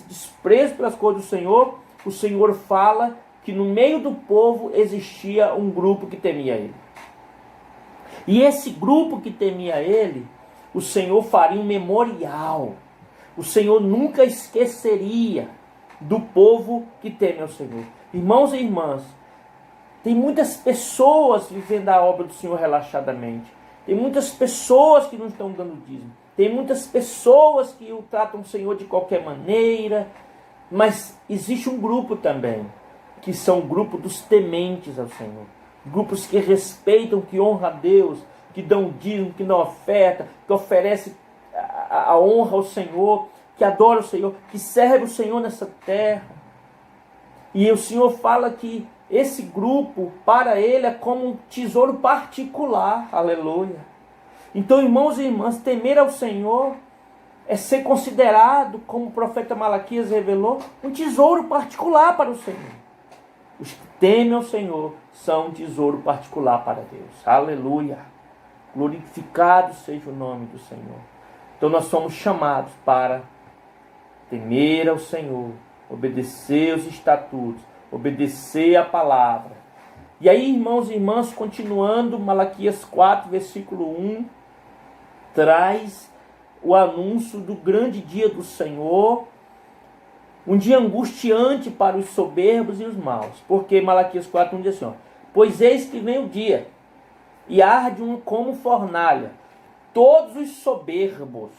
desprezo pelas coisas do Senhor, o Senhor fala que no meio do povo existia um grupo que temia Ele. E esse grupo que temia Ele, o Senhor faria um memorial. O Senhor nunca esqueceria do povo que teme ao Senhor. Irmãos e irmãs, tem muitas pessoas vivendo a obra do Senhor relaxadamente. Tem muitas pessoas que não estão dando dízimo. Tem muitas pessoas que o tratam o Senhor de qualquer maneira. Mas existe um grupo também, que são o grupo dos tementes ao Senhor. Grupos que respeitam, que honram a Deus, que dão dízimo, que dão oferta, que oferecem a honra ao Senhor, que adoram o Senhor, que servem o Senhor nessa terra. E o Senhor fala que esse grupo, para Ele, é como um tesouro particular. Aleluia. Então, irmãos e irmãs, temer ao Senhor é ser considerado, como o profeta Malaquias revelou, um tesouro particular para o Senhor. Os que temem ao Senhor são um tesouro particular para Deus. Aleluia. Glorificado seja o nome do Senhor. Então nós somos chamados para temer ao Senhor, obedecer os estatutos, obedecer a palavra E aí, irmãos e irmãs, continuando, Malaquias 4, versículo 1, traz o anúncio do grande dia do Senhor, um dia angustiante para os soberbos e os maus. Porque Malaquias 4, 1 diz assim, ó, pois eis que vem o dia, e arde como fornalha, todos os soberbos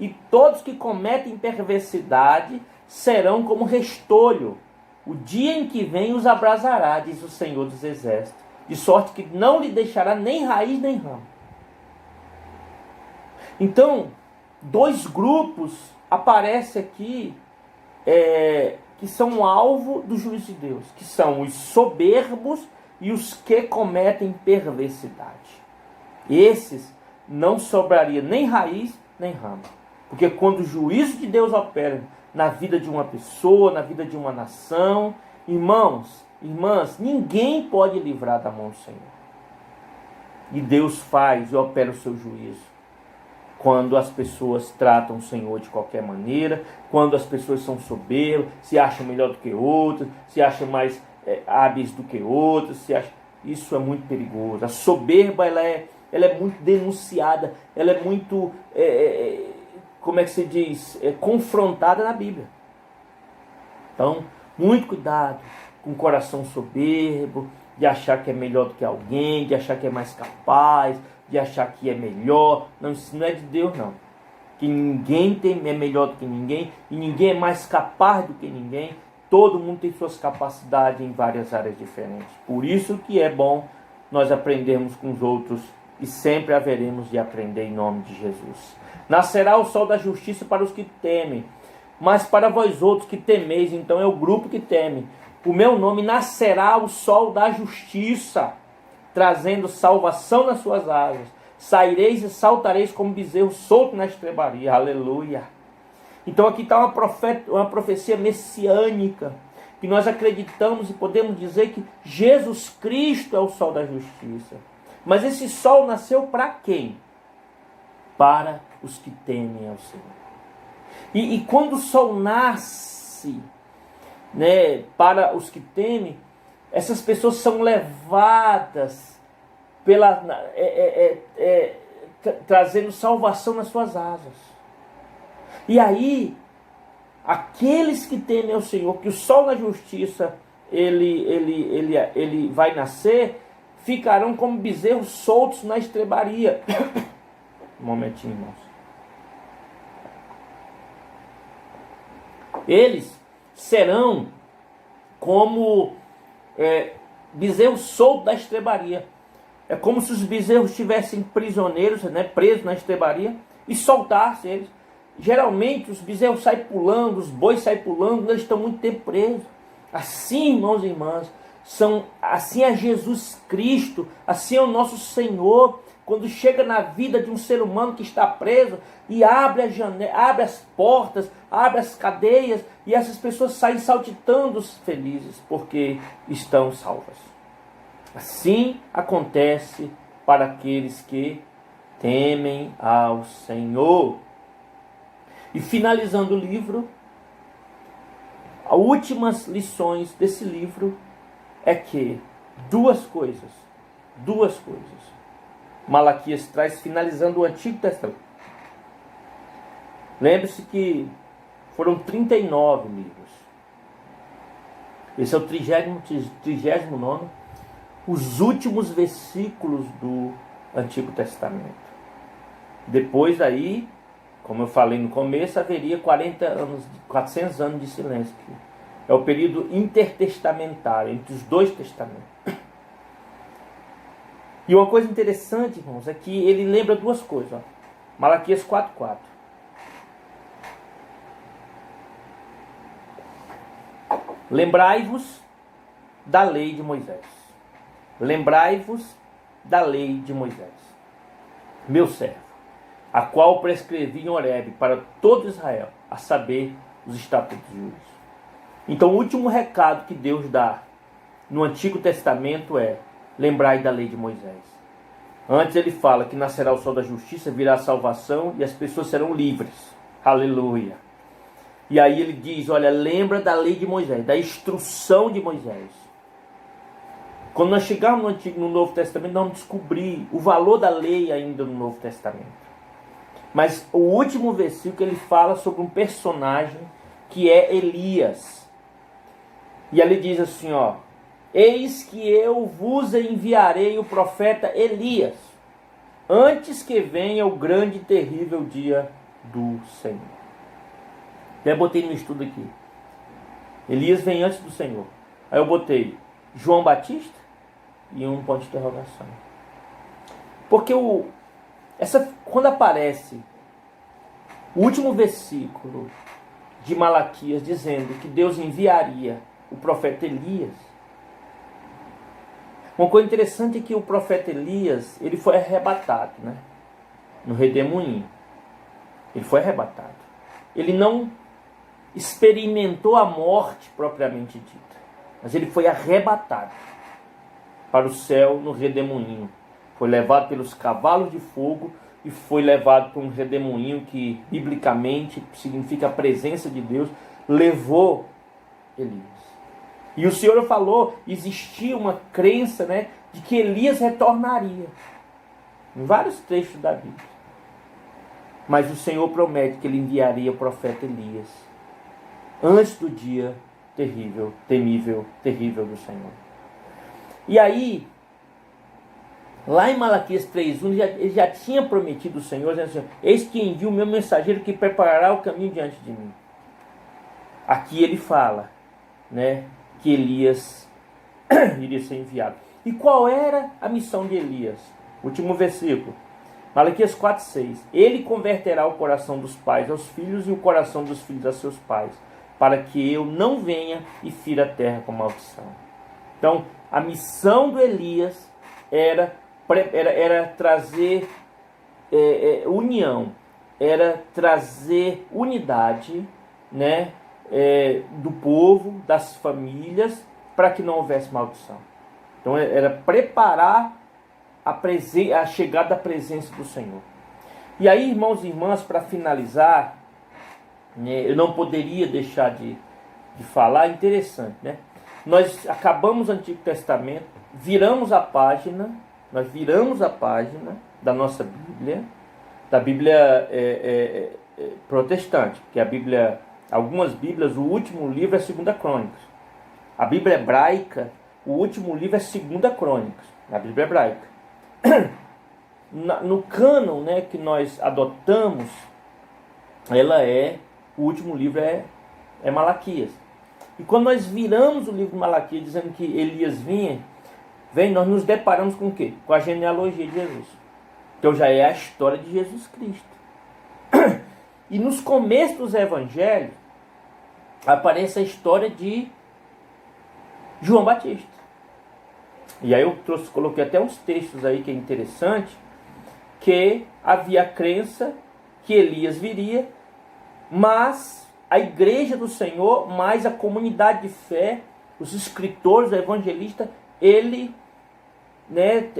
e todos que cometem perversidade serão como restolho. O dia em que vem os abrasará, diz o Senhor dos Exércitos, de sorte que não lhe deixará nem raiz nem ramo. Então, dois grupos aparecem aqui que são alvo do juízo de Deus, que são os soberbos e os que cometem perversidade. Esses não sobraria nem raiz nem ramo. Porque quando o juízo de Deus opera na vida de uma pessoa, na vida de uma nação, irmãos, irmãs, ninguém pode livrar da mão do Senhor. E Deus faz e opera o seu juízo quando as pessoas tratam o Senhor de qualquer maneira, quando as pessoas são soberbas, se acham melhor do que outras, se acham mais hábeis do que outras, isso é muito perigoso. A soberba ela é muito denunciada, ela é muito, como é que se diz, confrontada na Bíblia. Então, muito cuidado com o coração soberbo, de achar que é melhor do que alguém, de achar que é mais capaz, de achar que é melhor. Não, isso não é de Deus, não. Que ninguém é melhor do que ninguém, e ninguém é mais capaz do que ninguém. Todo mundo tem suas capacidades em várias áreas diferentes. Por isso que é bom nós aprendermos com os outros, e sempre haveremos de aprender em nome de Jesus. Nascerá o sol da justiça para os que temem, mas para vós outros que temeis, então é o grupo que teme, o meu nome, nascerá o sol da justiça, trazendo salvação nas suas asas. Saireis e saltareis como bezerro solto na estrebaria. Aleluia. Então aqui está uma profecia messiânica, que nós acreditamos e podemos dizer que Jesus Cristo é o sol da justiça. Mas esse sol nasceu para quem? Para os que temem ao Senhor. E quando o sol nasce, né, para os que temem, essas pessoas são levadas trazendo salvação nas suas asas. E aí, aqueles que temem ao Senhor, que o sol da justiça ele vai nascer, ficarão como bezerros soltos na estrebaria. Um momentinho, irmãos. Eles serão como bezerros soltos da estrebaria. É como se os bezerros estivessem prisioneiros, né, presos na estrebaria, e soltassem eles. Geralmente os bezerros saem pulando, os bois saem pulando, eles estão muito tempo presos. Assim, irmãos e irmãs, assim é Jesus Cristo, assim é o nosso Senhor, quando chega na vida de um ser humano que está preso e abre as portas, abre as cadeias, e essas pessoas saem saltitando felizes porque estão salvas. Assim acontece para aqueles que temem ao Senhor. E finalizando o livro, as últimas lições desse livro é que duas coisas Malaquias traz, finalizando o Antigo Testamento. Lembre-se que foram 39 livros. Esse é o 39º, os últimos versículos do Antigo Testamento. Depois daí, como eu falei no começo, haveria 400 anos de silêncio. É o período intertestamentário, entre os dois testamentos. E uma coisa interessante, irmãos, é que ele lembra duas coisas. Ó. Malaquias 4:4. Lembrai-vos da lei de Moisés. Lembrai-vos da lei de Moisés, meu servo, a qual prescrevi em Horebe para todo Israel, a saber, os estatutos de juízo. Então, o último recado que Deus dá no Antigo Testamento é: lembrai da lei de Moisés. Antes ele fala que nascerá o sol da justiça, virá a salvação e as pessoas serão livres. Aleluia. E aí ele diz, olha, lembra da lei de Moisés, da instrução de Moisés. Quando nós chegarmos no Novo Testamento, nós vamos descobrir o valor da lei ainda no Novo Testamento. Mas o último versículo ele fala sobre um personagem que é Elias. E ali diz assim, ó: eis que eu vos enviarei o profeta Elias, antes que venha o grande e terrível dia do Senhor. Já botei no estudo aqui. Elias vem antes do Senhor. Aí eu botei João Batista e um ponto de interrogação. Porque quando aparece o último versículo de Malaquias dizendo que Deus enviaria o profeta Elias, uma coisa interessante é que o profeta Elias, ele foi arrebatado, né? No redemoinho. Ele foi arrebatado. Ele não experimentou a morte propriamente dita, mas ele foi arrebatado para o céu no redemoinho. Foi levado pelos cavalos de fogo e foi levado para um redemoinho que, biblicamente, significa a presença de Deus, levou Elias. E o Senhor falou, existia uma crença, né, de que Elias retornaria. Em vários trechos da Bíblia. Mas o Senhor promete que ele enviaria o profeta Elias antes do dia terrível, temível, terrível do Senhor. E aí, lá em Malaquias 3:1, ele já tinha prometido o Senhor, dizendo assim: eis que envio o meu mensageiro que preparará o caminho diante de mim. Aqui ele fala, né, que Elias iria ser enviado. E qual era a missão de Elias? Último versículo. Malaquias 4:6. Ele converterá o coração dos pais aos filhos e o coração dos filhos a seus pais, para que eu não venha e fira a terra com maldição. Então, a missão do Elias era trazer união, era trazer unidade, né, do povo, das famílias, para que não houvesse maldição. Então, era preparar a chegada da presença do Senhor. E aí, irmãos e irmãs, para finalizar, né, eu não poderia deixar de falar, interessante, né? Nós acabamos o Antigo Testamento, viramos a página da nossa Bíblia, da Bíblia protestante, porque a Bíblia, algumas Bíblias, o último livro é 2 Crônicas. A Bíblia hebraica, o último livro é 2 Crônicas, na Bíblia hebraica. No cânon, né, que nós adotamos, o último livro é Malaquias. E quando nós viramos o livro de Malaquias dizendo que Elias vem, nós nos deparamos com o quê? Com a genealogia de Jesus. Então já é a história de Jesus Cristo. E nos começos dos evangelhos aparece a história de João Batista. E aí eu coloquei até uns textos aí que é interessante, que havia a crença que Elias viria, mas a igreja do Senhor, mais a comunidade de fé, os escritores, o evangelista, ele, né,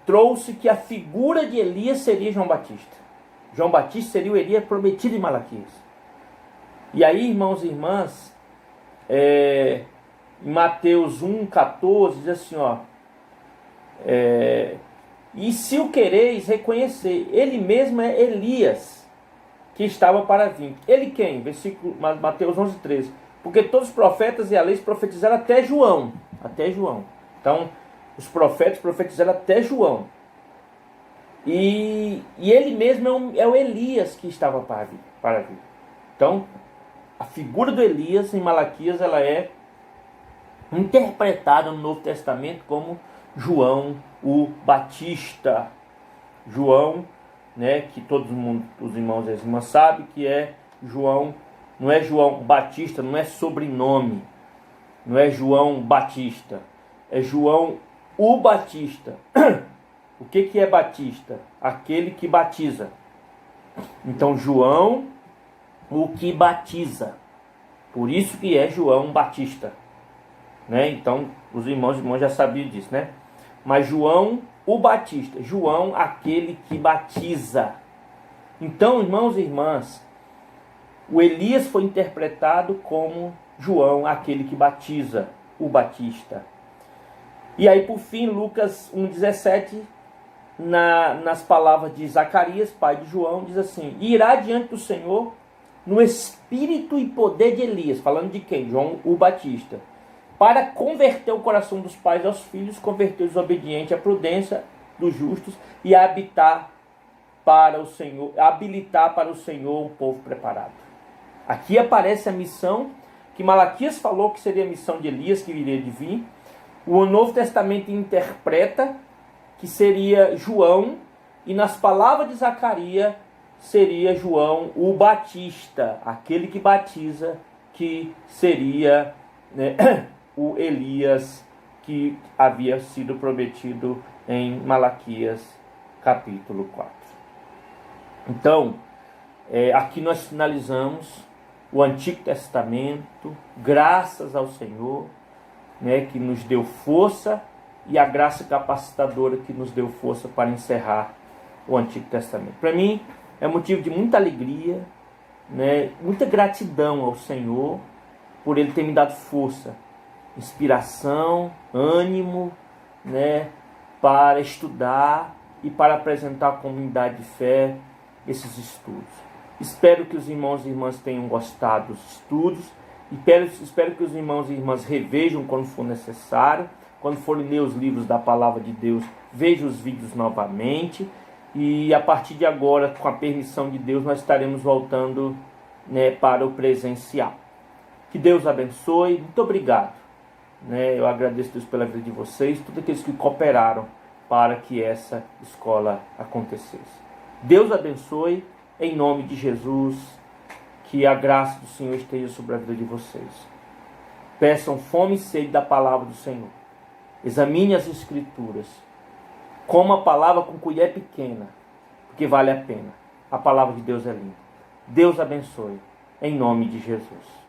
trouxe que a figura de Elias seria João Batista. João Batista seria o Elias prometido em Malaquias. E aí, irmãos e irmãs, em Mateus 1,14 diz assim, ó: e se o quereis reconhecer, ele mesmo é Elias, que estava para vir. Ele quem? Versículo Mateus 11,13. Porque todos os profetas e a lei profetizaram até João. Até João. Então, os profetas profetizaram até João. E ele mesmo é o Elias que estava para vir. Então, a figura do Elias em Malaquias, ela é interpretada no Novo Testamento como João o Batista. João, né, que todo mundo, os irmãos e as irmãs sabem que é João, não é João Batista, não é sobrenome, não é João Batista, é João o Batista. O que é Batista? Aquele que batiza. Então João o que batiza, por isso que é João Batista, né? Então os irmãos e irmãs já sabiam disso, né? Mas João o Batista, João aquele que batiza. Então, irmãos e irmãs, o Elias foi interpretado como João aquele que batiza, o Batista. E aí, por fim, Lucas 1,17, nas palavras de Zacarias, pai de João, diz assim: e irá diante do Senhor no espírito e poder de Elias, falando de quem? João o Batista, para converter o coração dos pais aos filhos, converter os obedientes à prudência dos justos e habilitar para o Senhor um povo preparado. Aqui aparece a missão que Malaquias falou que seria a missão de Elias, que iria de vir. O Novo Testamento interpreta que seria João, e nas palavras de Zacarias seria João o Batista, aquele que batiza, que seria, né, o Elias que havia sido prometido em Malaquias capítulo 4. Então, aqui nós finalizamos o Antigo Testamento, graças ao Senhor, né, que nos deu força, e a graça capacitadora que nos deu força para encerrar o Antigo Testamento. Para mim, é motivo de muita alegria, né, muita gratidão ao Senhor, por Ele ter me dado força, inspiração, ânimo, né, para estudar e para apresentar à comunidade de fé esses estudos. Espero que os irmãos e irmãs tenham gostado dos estudos. Espero que os irmãos e irmãs revejam quando for necessário. Quando forem ler os livros da Palavra de Deus, vejam os vídeos novamente. E a partir de agora, com a permissão de Deus, nós estaremos voltando, né, para o presencial. Que Deus abençoe. Muito obrigado. Eu agradeço a Deus pela vida de vocês, todos aqueles que cooperaram para que essa escola acontecesse. Deus abençoe, em nome de Jesus, que a graça do Senhor esteja sobre a vida de vocês. Peçam fome e sede da palavra do Senhor. Examine as Escrituras. Coma a palavra com colher pequena, porque vale a pena. A palavra de Deus é linda. Deus abençoe, em nome de Jesus.